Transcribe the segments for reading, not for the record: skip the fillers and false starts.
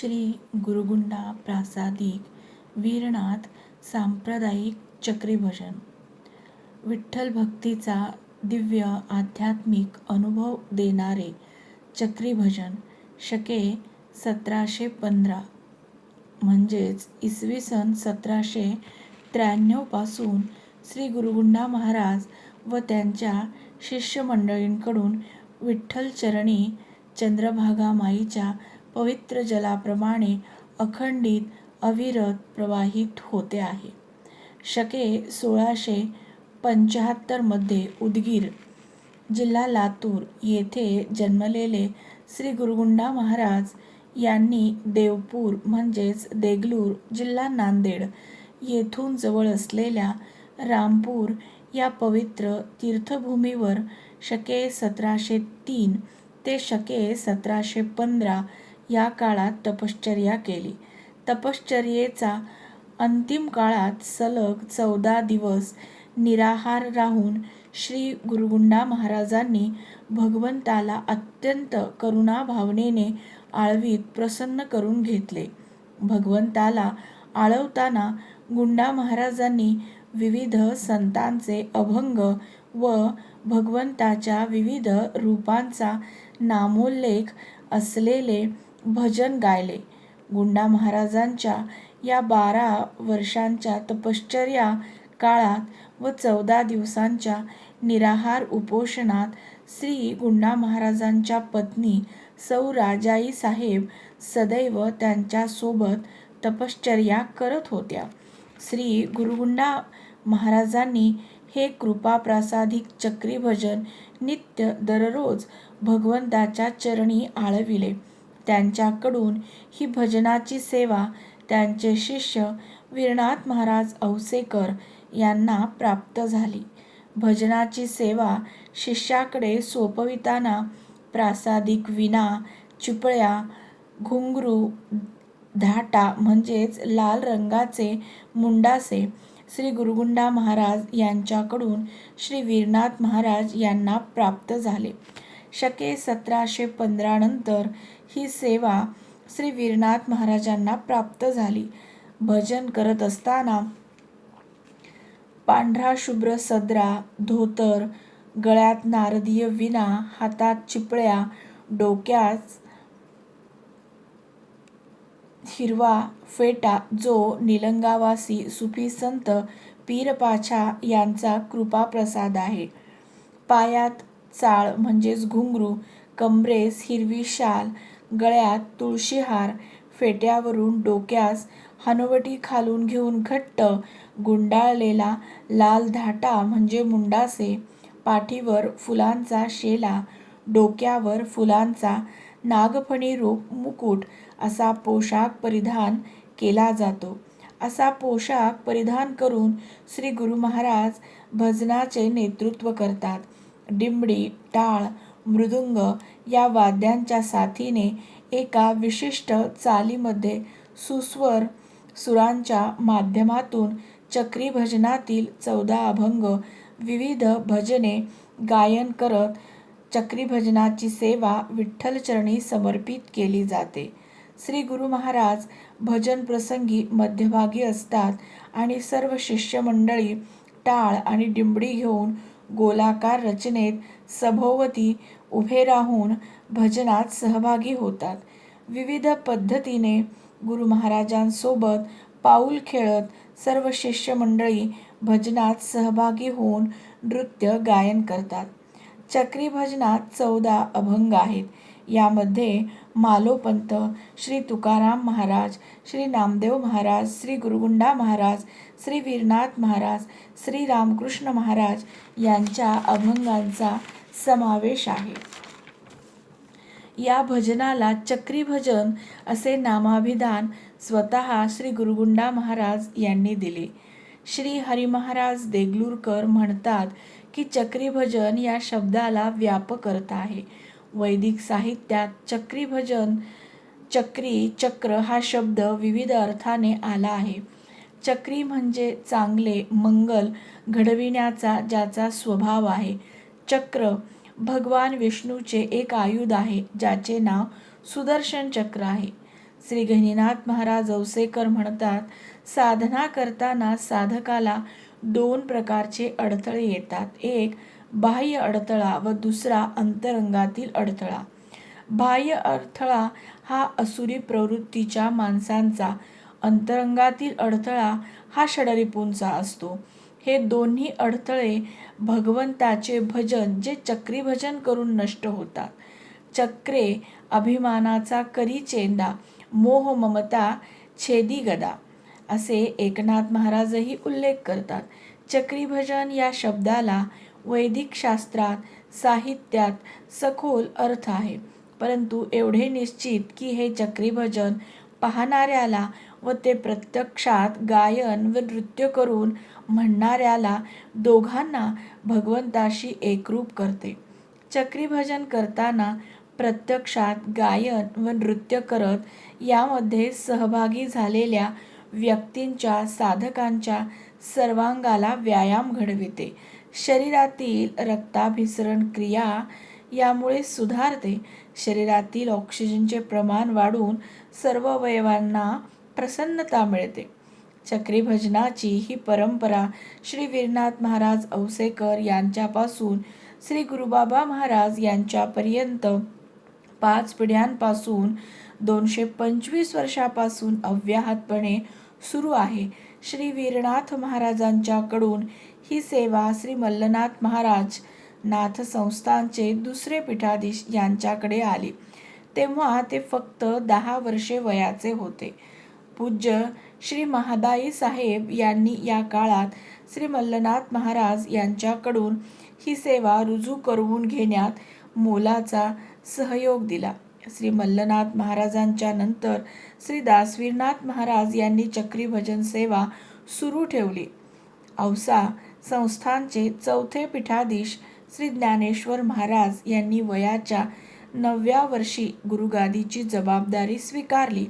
श्री गुरुगुंडा प्रासादिक वीरनाथ सांप्रदायिक चक्री भजन. विठ्ठल भक्तीचा दिव्य आध्यात्मिक अनुभव देणारे चक्री भजन शके 1715 म्हणजेच इसवी सन 1793 पासून श्री गुरुगुंडा महाराज व त्यांच्या शिष्यमंडळींकडून विठ्ठलचरणी चंद्रभागा माईच्या पवित्र जलाप्रमाणे अखंडित अविरत प्रवाहित होते आहे. शके 1675 मध्ये उदगीर जिल्हा लातूर येथे जन्मलेले श्री गुरुगुंडा महाराज यांनी देवपूर म्हणजेच देगलूर जिल्हा नांदेड येथून जवळ असलेल्या रामपूर या पवित्र तीर्थभूमीवर शके 1703 ते शके 1715 या काळात तपश्चर्या केली. तपश्चर्येचा अंतिम काळात सलग 14 दिवस निराहार राहून श्री गुरुगुंडा महाराजांनी भगवंताला अत्यंत करुणाभावनेने आळवीत प्रसन्न करून घेतले. भगवंताला आळवताना गुंडा महाराजांनी विविध संतांचे अभंग व भगवंताच्या विविध रूपांचा नामोल्लेख असलेले भजन गायले. गुंडा महाराजांच्या या 12 वर्षांच्या तपश्चर्या काळात व 14 दिवसांच्या निराहार उपोषणात श्री गुंडा महाराजांच्या पत्नी सौ राजाई साहेब सदैव त्यांच्या सोबत तपश्चर्या करत होत्या. श्री गुरुगुंडा महाराजांनी हे कृपाप्रासादिक चक्री भजन नित्य दररोज भगवंताच्या चरणी आळविले. त्यांच्याकडून ही भजनाची सेवा त्यांचे शिष्य वीरनाथ महाराज औसेकर यांना प्राप्त झाली. भजनाची सेवा शिष्याकडे सोपविताना प्रासादिक वीणा, चिपळ्या, घुंगरू, धाटा म्हणजेच लाल रंगाचे मुंडासे श्री गुरुगुंडा महाराज यांच्याकडून श्री वीरनाथ महाराज यांना प्राप्त झाले. शके 1715 नंतर ही सेवा श्री वीरनाथ महाराजांना प्राप्त झाली. भजन करत असताना पांढरा शुभ्र सदरा, धोतर, गळ्यात नारदीय वीणा, हातात चिपळ्या, डोक्यात हिरवा फेटा जो निलंगावासी सुफी संत पीरपाछा यांचा कृपाप्रसाद आहे. पायात चाळ म्हणजेच घुंगरू, कमरेस हिरवी शाल, गळ्यात तुळशीहार, फेट्यावरून डोक्यास हनुवटी खालून घेऊन घट्ट गुंडाळलेला लाल धाटा म्हणजे मुंडासे, पाठीवर फुलांचा शेला, डोक्यावर फुलांचा नागफणी रूप मुकुट असा पोशाख परिधान केला जातो. असा पोशाख परिधान करून श्री गुरु महाराज भजनाचे नेतृत्व करतात. डिंबडी, टाळ, मृदुंग या वाद्यांच्या साथीने एका विशिष्ट चालीमध्ये सुस्वर सुरांच्या माध्यमातून चक्री भजनातील 14 अभंग, विविध भजने गायन करत चक्री भजनाची सेवा विठ्ठलचरणी समर्पित केली जाते. श्री गुरु महाराज भजन प्रसंगी मध्यभागी असतात आणि सर्व शिष्यमंडळी टाळ आणि डिंबडी घेऊन गोलाकार रचनेत सभोवती उभे राहून भजनात सहभागी होतात. विविध पद्धतीने गुरु महाराजांसोबत पाऊल खेळत सर्व शिष्यमंडळी भजनात सहभागी होऊन नृत्य गायन करतात. चक्री भजनात 14 अभंग आहेत. यामध्ये मालोपंत, श्री तुकाराम महाराज, श्री नामदेव महाराज, श्री गुरुगुंडा महाराज, श्री वीरनाथ महाराज, श्री रामकृष्ण महाराज यांच्या अभंगांचा समावेश आहे. या भजनाला चक्री भजन असे नामाभिधान स्वतः श्री गुरुगुंडा महाराज यांनी दिले. श्री हरिमहाराज देगलूरकर म्हणतात की चक्री भजन या शब्दाला व्यापक अर्थ आहे. वैदिक साहित्यात चक्री भजन, चक्री, चक्र हा शब्द विविध अर्थाने आला आहे. चक्री म्हणजे चांगले, मंगल घडविण्याचा ज्याचा स्वभाव आहे. चक्र भगवान विष्णूचे एक आयुध आहे ज्याचे नाव सुदर्शन चक्र आहे. श्री गहिनीनाथ महाराज औसेकर म्हणतात, साधना करताना साधकाला 2 प्रकारचे अडथळे येतात. एक बाह्य अडथळा व दुसरा अंतरंगातील अडथळा. बाह्य अडथळा हा असुरी प्रवृत्तीच्या माणसांचा, अंतरंगातील अडथळा हा षडरिपूंचा असतो. हे दोन्ही अडथळे भगवंताचे भजन जे चक्री भजन करून नष्ट होतात. चक्रे अभिमानाचा करी चेंदा, मोह ममता छेदी गदा, असे एकनाथ महाराजही उल्लेख करतात. चक्री भजन या शब्दाला वैदिक शास्त्रात, साहित्यात सखोल अर्थ आहे. परंतु एवढे निश्चित की हे चक्री भजन पाहणाऱ्याला व ते प्रत्यक्षात गायन व नृत्य करून म्हणणाऱ्याला दोघांना भगवंताशी एकरूप करते. चक्री भजन करताना प्रत्यक्षात गायन व नृत्य करत यामध्ये सहभागी झालेल्या व्यक्तींच्या, साधकांच्या सर्वांगाला व्यायाम घडविते. शरीरातील रक्ताभिसरण क्रिया यामुळे सुधारते. शरीरातील ऑक्सिजनचे प्रमाण वाढून सर्व अवयवांना प्रसन्नता मिळते. चक्री भजनाची ही परंपरा श्री वीरनाथ महाराज औसेकर यांच्यापासून श्री गुरुबाबा महाराज यांच्यापर्यंत 5 पिढ्यांपासून 225 वर्षापासून अव्याहतपणे सुरू आहे. श्री वीरनाथ महाराजांच्याकडून ही सेवा श्री मल्लनाथ महाराज नाथ संस्थानचे दुसरे पीठाधीश यांच्याकडे आली. तेव्हा ते फक्त 10 वर्षे वयाचे होते. पूज्य श्री महादाई साहेब यांनी या काळात श्री मल्लनाथ महाराज यांच्याकडून ही सेवा रुजू करून घेण्यात मोलाचा सहयोग दिला. श्री मल्लनाथ महाराजांच्या नंतर श्री दासवीरनाथ महाराज यांनी चक्री भजन सेवा सुरू ठेवली. औसा संस्थानचे 4थे पीठाधीश श्री ज्ञानेश्वर महाराज यांनी वयाच्या 9व्या वर्षी गुरुगादीची जबाबदारी स्वीकारली.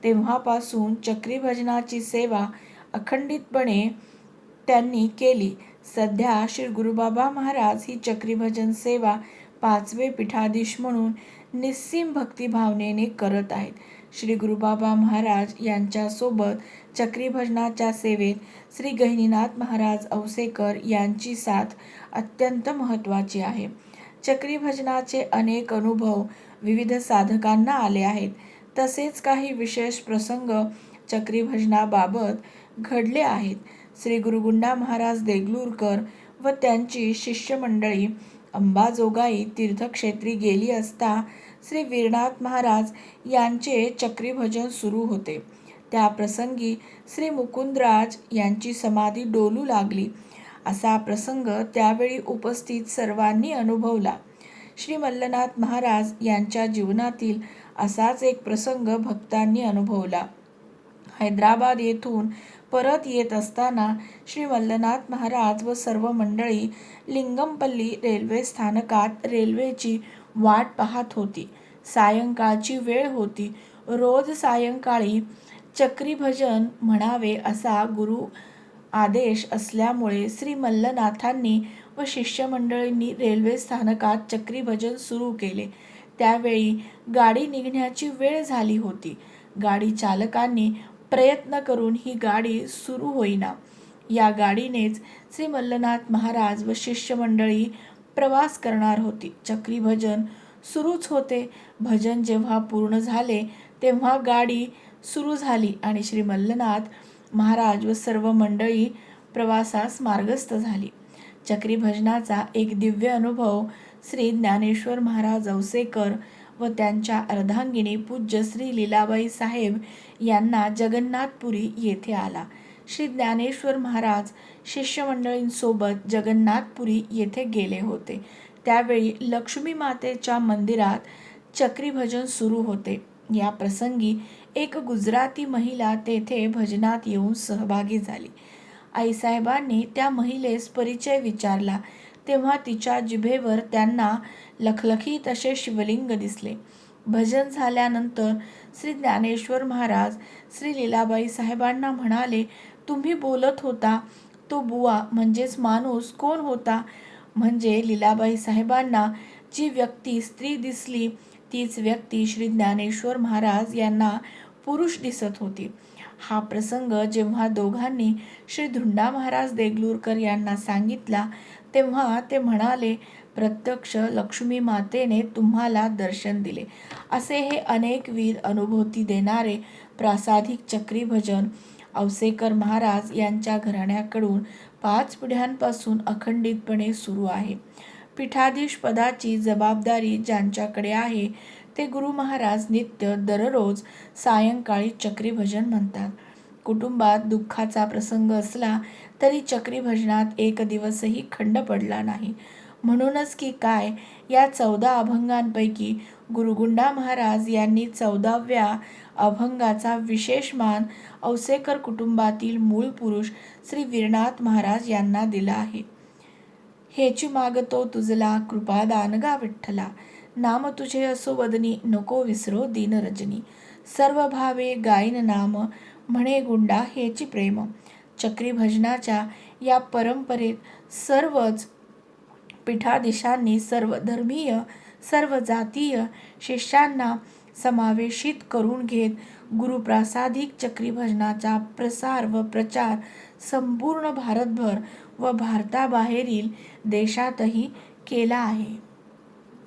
तेव्हापासून चक्री भजनाची सेवा अखंडितपणे त्यांनी केली. सध्या श्री गुरुबाबा महाराज ही चक्री भजन सेवा 5वे पीठाधीश म्हणून निस्सीम भक्तिभावनेने करत आहेत. श्री गुरुबाबा महाराज यांच्यासोबत चक्री भजनाच्या सेवेत श्री गहिनीनाथ महाराज औसेकर यांची साथ अत्यंत महत्त्वाची आहे. चक्री भजनाचे अनेक अनुभव विविध साधकांना आले आहेत. तसेच काही विशेष प्रसंग चक्री भजनाबाबत घडले आहेत. श्री गुरुगुंडा महाराज देगलूरकर व त्यांची शिष्यमंडळी अंबाजोगाई तीर्थक्षेत्री गेली असता श्री वीरनाथ महाराज यांचे चक्री भजन सुरू होते. त्या प्रसंगी श्री मुकुंदराज यांची समाधी डोलू लागली. असा प्रसंग त्यावेळी उपस्थित सर्वांनी अनुभवला. श्री मल्लनाथ महाराज यांच्या जीवनातील असाच एक प्रसंग भक्तांनी अनुभवला. हैदराबाद येथून परत येत असताना श्री मल्लनाथ महाराज व सर्व मंडळी लिंगमपल्ली रेल्वे स्थानकात रेल्वेची वाट पाहत होती. सायंकाळची वेळ होती. रोज सायंकाळी चक्री भजन म्हणावे असा गुरु आदेश असल्यामुळे श्री मल्लनाथांनी व शिष्यमंडळींनी रेल्वे स्थानकात चक्री भजन सुरू केले. त्यावेळी गाडी निघण्याची वेळ झाली होती. गाडी चालकांनी प्रयत्न करून ही गाडी सुरू होईना. या गाडीनेच श्री मल्लनाथ महाराज व शिष्यमंडळी प्रवास करणार होती. चक्री भजन सुरूच होते. भजन जेव्हा पूर्ण झाले तेव्हा गाडी सुरू झाली आणि श्री मल्लनाथ महाराज व सर्व मंडळी प्रवासास मार्गस्थ झाली. चक्री भजनाचा एक दिव्य अनुभव श्री ज्ञानेश्वर महाराज औसेकर व त्यांच्या अर्धांगिनी पूज्य श्री लीलाबाई साहेब यांना जगन्नाथपुरी येथे आला. श्री ज्ञानेश्वर महाराज शिष्यमंडळींसोबत जगन्नाथपुरी येथे गेले होते. त्यावेळी लक्ष्मी मातेच्या मंदिरात चक्री भजन सुरू होते. या प्रसंगी एक गुजराती महिला तेथे भजनात येऊन सहभागी झाली. आईसाहेबांनी त्या महिलेस परिचय विचारला तेव्हा तिच्या जिभेवर त्यांना लखलखीत असे शिवलिंग दिसले. भजन झाल्यानंतर श्री ज्ञानेश्वर महाराज श्री लीलाबाई साहेबांना म्हणाले, तुम्ही बोलत होता तो बुवा म्हणजेच माणूस कोण होता? म्हणजे लीलाबाई साहेबांना जी व्यक्ती स्त्री दिसली तीच व्यक्ती श्री ज्ञानेश्वर महाराज यांना पुरुष दिसत होती. हा प्रसंग जेव्हा दोघांनी श्री धुंडा महाराज देगलूरकर यांना सांगितला तेव्हा ते म्हणाले, प्रत्यक्ष लक्ष्मी मातेने तुम्हाला दर्शन दिले. असे हे अनेकविध अनुभूती देणारे प्रासादिक चक्री भजन औसेकर महाराज यांच्या घराण्याकडून 5 पिढ्यांपासून अखंडितपणे सुरू आहे. पीठाधीश पदाची जबाबदारी ज्यांच्याकडे आहे ते गुरु महाराज नित्य दररोज सायंकाळी चक्री भजन म्हणतात. कुटुंबात दुःखाचा प्रसंग असला तरी चक्री भजनात एक दिवसही खंड पडला नाही. म्हणूनच की काय या 14 अभंगांपैकी गुरुगुंडा महाराज यांनी 14व्या अभंगाचा विशेष मान औसेकर कुटुंबातील मूळ पुरुष श्री वीरनाथ महाराज यांना दिला आहे. हेची मागतो तुझला कृपादान गा विठ्ठला, नाम तुझे असो वदनी नको विसरो दीन रजनी, सर्व भावे गायन नाम म्हणे गुंडा हेची प्रेम. चक्री भजनाच्या या परंपरेत सर्वच पीठाधीशांनी सर्व धर्मीय सर्व जातीय शिष्यांना समावेशित करून घेत गुरुप्रासादिक चक्री भजनाचा प्रसार व प्रचार संपूर्ण भारतभर व भारताबाहेरील देशातही केला आहे.